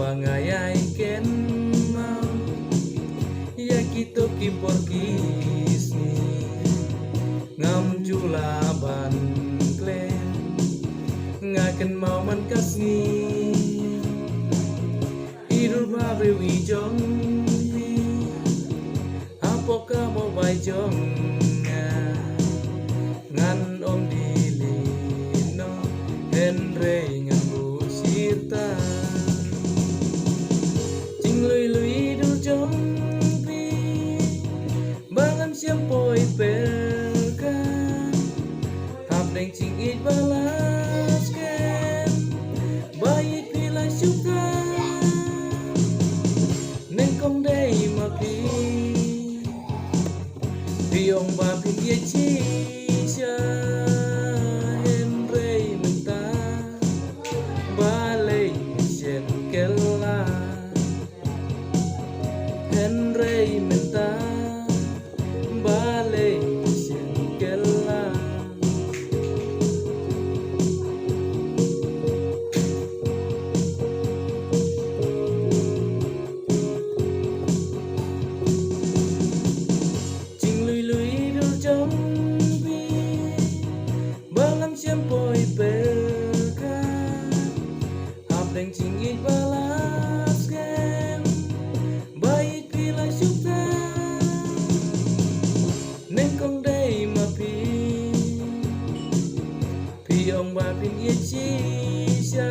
bangayai ken mau yakitoki porkisni ngam julaban klen ngaken mau man kasni idul babre wijong ni apoka mo bai jong ngan om dili no henre ngan bu sirta ching lui lui dul jong pi bangan siam poi pelka hap deng ching it balas ken baik pila syuka neng kong dei ma pi Riong ba pin ye chi cha hen rei menta ba lei chen kella hen rei menta ba lei chen kella poi pelka hap deng ching it balas ken baik pila syukta neng kong dei ma pi ong ba pin ye chi cha